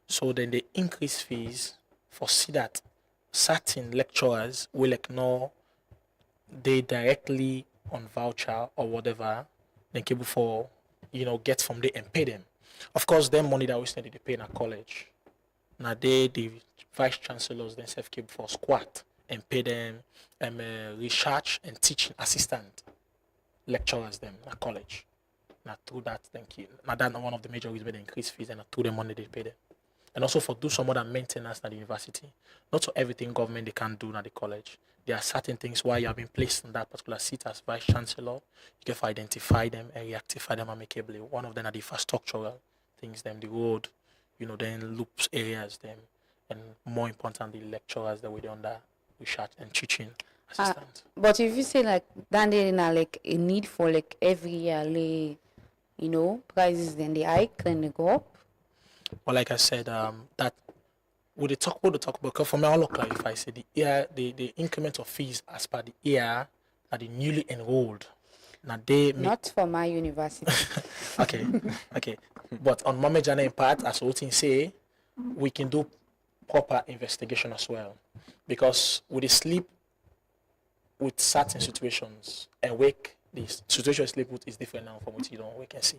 So then they increase fees for see that certain lecturers will like know they directly on voucher or whatever they able for get from there and pay them. Of course, them money that we spend they pay in a college. Now the vice chancellors themselves keep for squat and pay them research and teaching assistant lecturers them at college. Now through that, thank you. Now that's one of the major reasons they increase fees and through the money they pay them. And also for do some other maintenance at the university. Not for everything government they can do at the college. There are certain things why you have been placed in that particular seat as vice chancellor. You can identify them and reactify them amicably. One of them are the infrastructural things, them the road, then loops areas, them, and more importantly, lecturers that we under research and teaching assistant. But if you say like then there like a need for like every yearly, prices then they hike, then they go up. Well, like I said, that would they talk about because for me I'll clarify say the increment of fees as per the year are the newly enrolled. Now they not for my university. okay. But on Mame Jana part, as Otin say, we can do proper investigation as well. Because with the sleep with certain situations and wake, the situation you sleep with is different now from what you don't wake and see.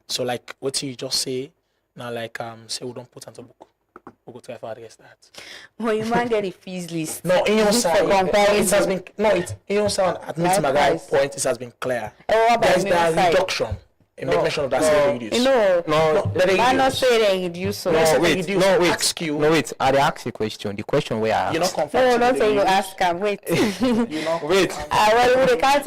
So like what you just say, now like say we don't put on the book. We'll go try to address that. Well, you might get a fees list. No, in your side, it has been in your side at meeting my guy point, it has been clear. There's the reduction It make mention of that say reduce. You know, no, not say they reduce. So wait. Ask you. No, wait. I ask a question. The question where I asked. You're not comfortable. No, don't say you ask him. Wait. You know. Wait. Well, we can't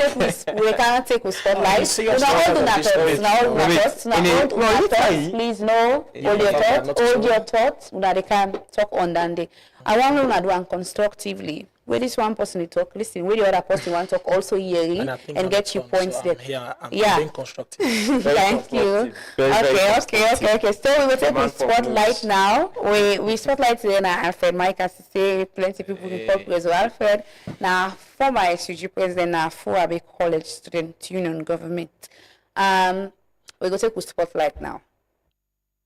take with spotlight. You Now hold on that thoughts. Now hold on that thoughts. Now hold on that thoughts. Wait. Please, no. Hold your thoughts. Hold your thoughts. Now they can talk on that day. I want to do one constructively. Where this one person talk, listen. Where the other person want to talk, also hearing and get your points there. I'm being constructive. Thank you. Okay. So we will take the spotlight now. We spotlight today now Alfred Mike, as I say, plenty people in talk with Alfred. Now former SUG president now for Ivnin College Student Union government. We go take the spotlight now.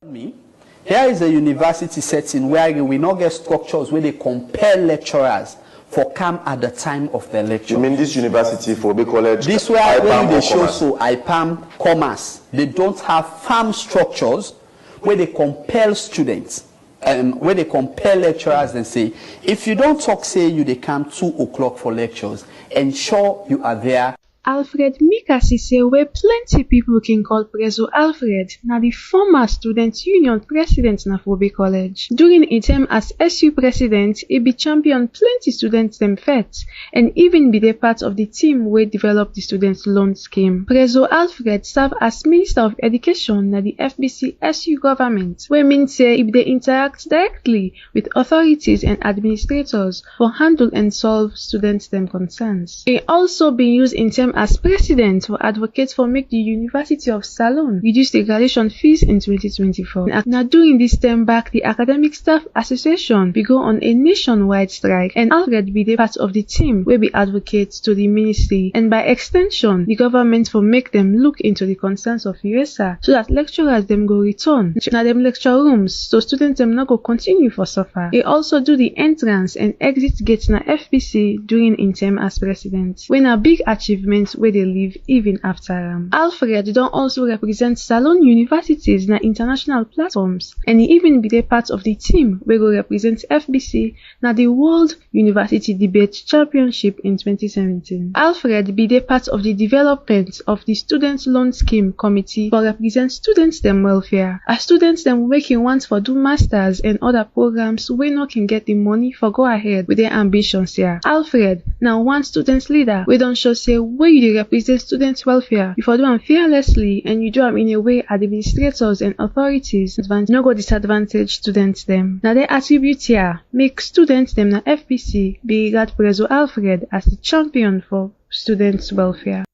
Here is a university setting where we not get structures where they compel lecturers for come at the time of the lecture. You mean this university for Ivnin College? This where they show so IPAM Commerce. They don't have farm structures where they compel students, where they compel lecturers and say, if you don't talk, say you they come 2 o'clock for lectures, ensure you are there. Alfred Mikasi say where plenty people can call Prezo Alfred, na the former Student Union president na for Ivnin College. During his term as SU president, he be champion plenty students them fet, and even be the part of the team where developed the student loan scheme. Prezo Alfred serve as Minister of Education na the FBC SU government, where means say if they interact directly with authorities and administrators for handle and solve students them concerns. He also been used in term as president for advocates for make the University of Salone reduce the graduation fees in 2024. Now during this term back, the Academic Staff Association be go on a nationwide strike, and Alfred be the part of the team where be advocates to the ministry, and by extension the government for make them look into the concerns of USA so that lecturers them go return na them lecture rooms so students them not go continue for suffer. He also do the entrance and exit gate na FPC during in term as president, when a big achievement where they live even after Alfred don't also represent Salone universities na international platforms, and he even be the part of the team where go represent FBC na the World University Debate Championship in 2017. Alfred be the part of the development of the Student Loan Scheme Committee for represent students them welfare, as students them making wants for do masters and other programs where no can get the money for go ahead with their ambitions here. Alfred now one students leader we don't show say where you represent students' welfare, you for do them fearlessly, and you do them in a way administrators and authorities no go disadvantage students them. Now they attribute here make students them na FPC be regard Prezo Alfred as the champion for students' welfare.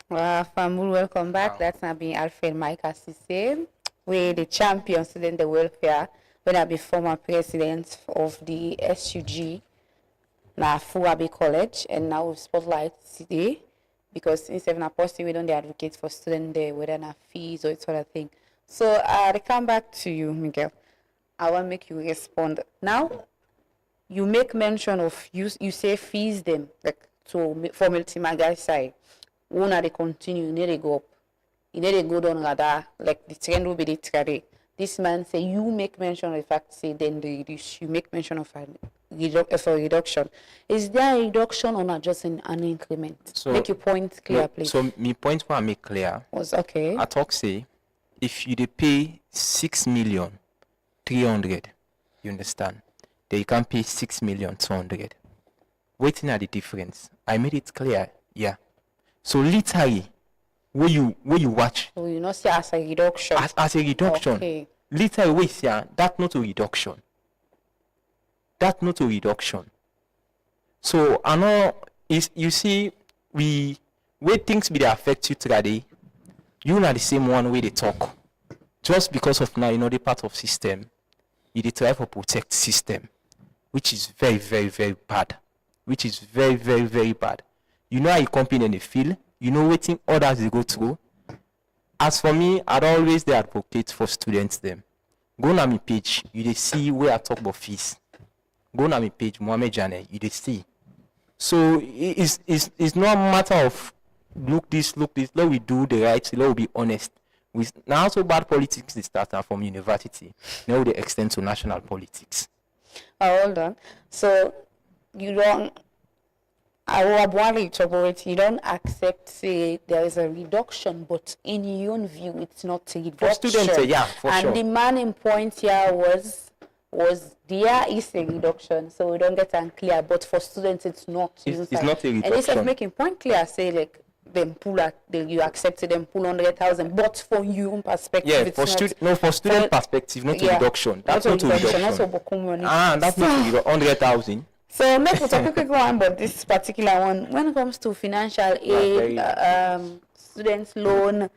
Wow, Famul, welcome back. That's not being Alfred Mike, as he said. We're the champion student the welfare when I be former president of the SUG. Now, for Ivnin College, and now we spotlight today because instead of posting, we don't advocate for students there, whether not fees or it's sort of thing. So, I come back to you, Miguel. I want to make you respond. Now, you make mention of, you say fees them, like, to for multi-magal side. When they continue, you need to go up. You need to go down rather, like the trend will be the trade. This man say, you make mention of the fact, say, then they reduce. You make mention of a reduction. Is there a reduction or not just an increment? So, make your point clear, please. So, my point what I make clear was okay. I talk say, if you pay 6,300,000, you understand? Then you can pay 6,200,000. Waiting at the difference. I made it clear, yeah. So literally, where you watch. So you not see as a reduction. As a reduction. Okay. Literally, we see that's not a reduction. That's not a reduction. So I know is you see where things be they affect you today, you not the same one way they talk. Just because of now the part of system, you try to protect system, which is very, very, very bad. Which is very, very, very bad. You know how you company in the field, you know waiting others they go through. As for me, I'd always the advocate for students them. Go on my page, you they see where I talk about fees. Go on my page, Mohammed Jane, you they see. So it's not a matter of look this, let we do the right, let we be honest. Now also bad politics they start from university. Now they extend to national politics. Hold on. So you don't our Buhari Choboreti, you don't accept, say, there is a reduction, but in your own view, it's not a reduction. For students, yeah, for and sure. And the main point here was there is a reduction, so we don't get unclear, but for students, it's not. It's not a reduction. And instead of making point clear, say, like, them pull at you accepted them pull 100,000, but for your own perspective, yeah, it's for student perspective, not a reduction. That's not a reduction. That's not 100,000. So let's talk a quick one about this particular one. When it comes to financial aid, students loan,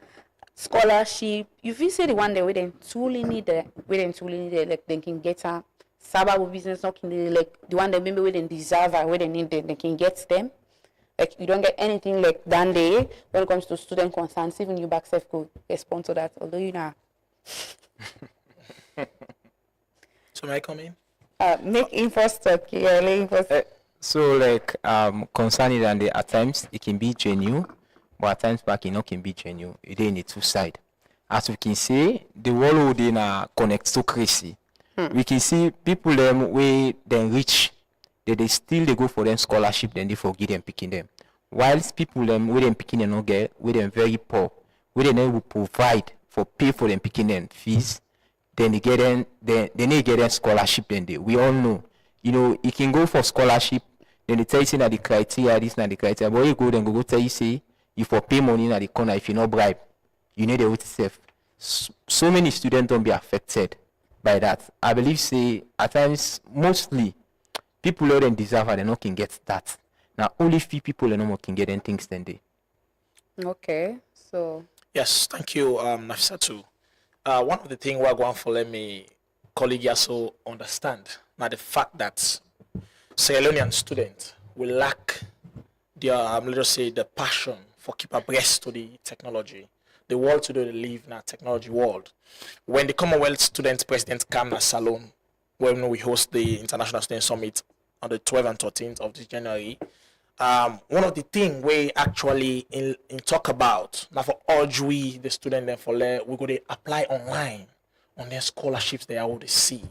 scholarship, you feel say the one that we don't truly need like they can get a Sabah business, not like the one that maybe we didn't deserve or we didn't need they can get them. Like you don't get anything like that day when it comes to student concerns. Even you back self could respond to that, although you know. So may I come in? Make infrastructure. So like concerning and at times it can be genuine, but at times back it can be genuine. It in the two side. As we can see, the world in a connectocracy. We can see people them way then rich. They still go for them scholarship, then they forget them picking them. Whilst people them with them picking them not get, with them very poor, with them will provide for pay for them picking them fees, then they get them, they get them scholarship. Then we all know, you can go for scholarship, then they tell you say that the criteria, this not the criteria, but you go then go tell you say you for pay money at the corner if you not bribe, you need the way to save. So many students don't be affected by that. I believe say at times mostly. People who don't deserve they not can get that. Now only few people no more can get any things than they. Okay, so yes, thank you, Nafisatu. One of the things we're going for let me colleague also understand now the fact that Sierra Leonean students will lack their let us say the passion for keep abreast to the technology. The world today they live in a technology world. When the Commonwealth Student President came to Salon, when we host the International Student Summit on the 12th and 13th of this January, one of the things we actually in talk about now for urge we the student then for we go to apply online on their scholarships they are able to see.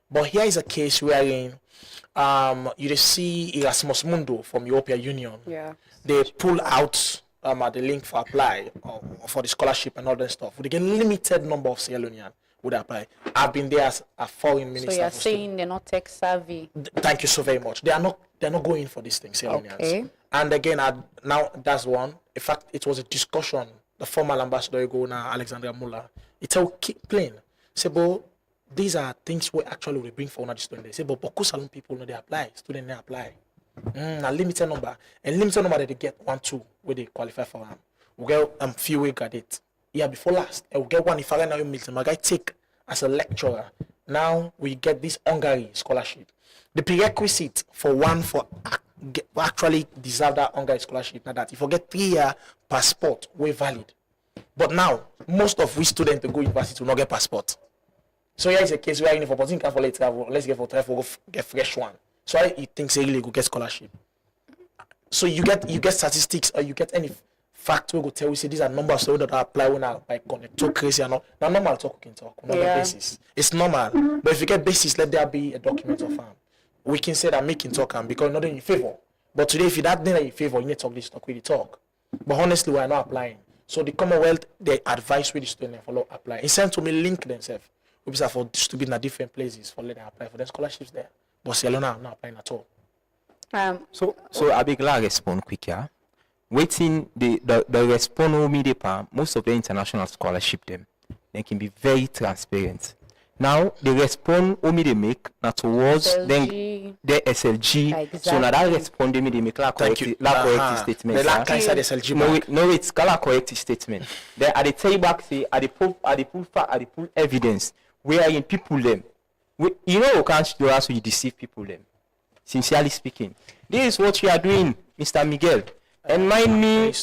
But here is a case wherein you see Erasmus Mundo from European Union. Yeah. They pull out the link for apply for the scholarship and all that stuff. They get limited number of Sierra Leonean would apply. I've been there as a foreign minister. So you're saying they're not tech savvy? Thank you so very much. They're not going for these things, Sierra Leoneans. Okay. And again, now that's one. In fact, it was a discussion. The former ambassador you go now, Alexandria Muller, it's all plain. Say, but these are things we actually will bring for another student. They say, but Boku Salon people know they apply. Students they apply. A limited number. And limited number that they get 1, 2 where they qualify for them. We get few we got it. Yeah, before last, I will get one if I now Milton. My guy take as a lecturer. Now we get this Hungary scholarship. The prerequisite for one for actually deserve that Hungary scholarship. Now that if you get 3-year passport, we're valid. But now most of we students to go university will not get passport. So here is a case where if opportunity can for late travel, let's get for travel, go get fresh one. So I think say really go get scholarship. So you get statistics or you get any fact we go tell you say these are numbers so that apply when I by connect too crazy and all. Now normal talk we can talk on a basis. It's normal. But if you get basis, let there be a document of we can say that making talk and because not in your favor. But today if you that thing in your favor, you need to talk this talk, we talk. But honestly we are not applying. So the Commonwealth they advise with the student follow apply. Instead to me link themselves. We are for to be in different places for let them apply for the scholarships there. But Sierra Leone are not applying at all. So I be glad respond quick here. Waiting the respond immediately. Most of the international scholarship them they can be very transparent. Now the respond they make now towards SLG. then the SLG. Exactly. So now that respond they make la correct statement. The lack inside SLG. No, it's a correct statement. Then at the tell back say at the pull evidence wherein people them. You know you can't do as you deceive people them. Sincerely speaking, this is what you are doing, Mr. Miguel. And mind me, you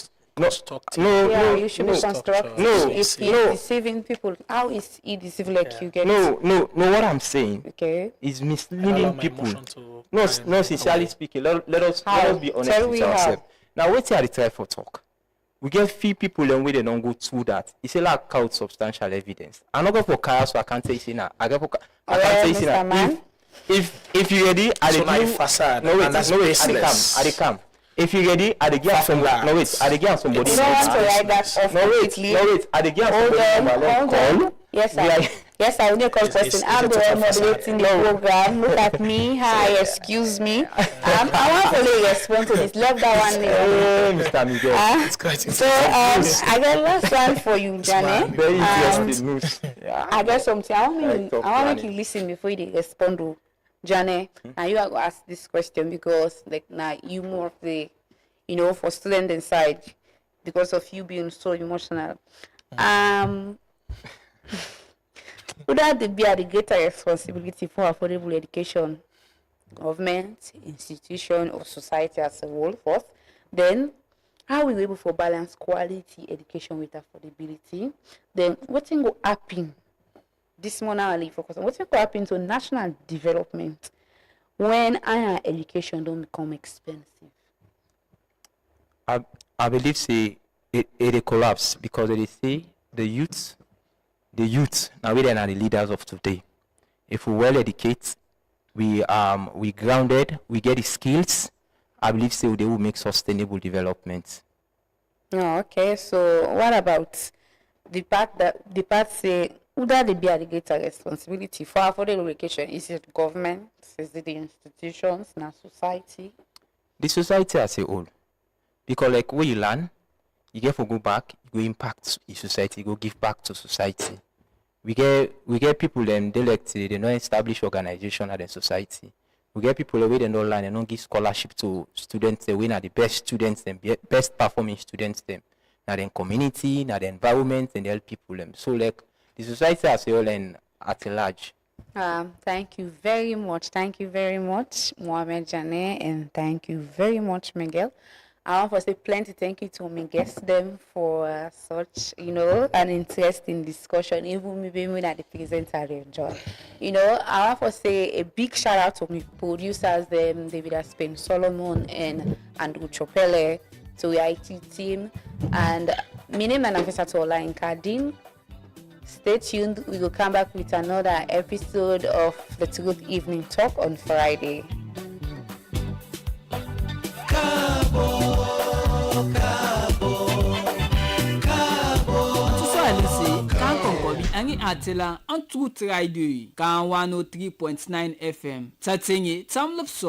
should be constructive. If he's deceiving people, how is he deceiving like you get? No, what I'm saying is misleading people. No, sincerely speaking, let us be honest with ourselves. Now, wait till I try for talk. We get few people and we they don't go through that. It's a lack of substantial evidence. I'm not going for car, so I can't say it now. I can't say it now. If you ready, I come. If you ready, I dey give somebody. No wait, I dey give somebody. You don't want to write that off completely. No wait, I dey give somebody. Call. Yes, sir. Yes, I will need a call person. I'm the one moderating the program. Look at me. Hi, excuse me. I want to really respond to this. Love that one. Mr. Miguel. So, I got last one for you, Janet. Very interesting news. I got something. I want to make you listen before you respond to Janet. Now you are going to ask this question because, like, now you more of the, for student inside because of you being so emotional. Would that be a greater responsibility for affordable education, government, institution, or society as a whole first? Then, how will we able to balance quality education with affordability? Then, what will happen? This morning I will focus on what will happen to national development when higher education don't become expensive? I believe it collapse because they say the youth now we are the leaders of today. If we well educate, we grounded, we get the skills, I believe they will make sustainable development. Oh, okay. So what about the part say would that be a greater responsibility for affordable education? Is it government? Is it the institutions, now society? The society as a whole. Because like when you learn, you get to go back, you go impact in society, go give back to society. We get people them they don't establish organization at the society. We get people where they don't learn, they don't give scholarship to students, they win at the best students, them best performing students them. Now then community, now the environment and they help people them. So like the society as a whole and at large. Thank you very much. Thank you very much, Mohamed Jane, and thank you very much, Miguel. I want to say plenty thank you to my guests them for such, an interesting discussion, even maybe when the presenter enjoy. I want to say a big shout out to my producers them, David Aspen Solomon and Andrew Chopele, to the IT team, and my name is Nafisa Tola in Kadin. Stay tuned. We will come back with another episode of the Truth Evening Talk on Friday. Ani atela an Truth Radio kan 103.9 FM. Tatsenye tamlop so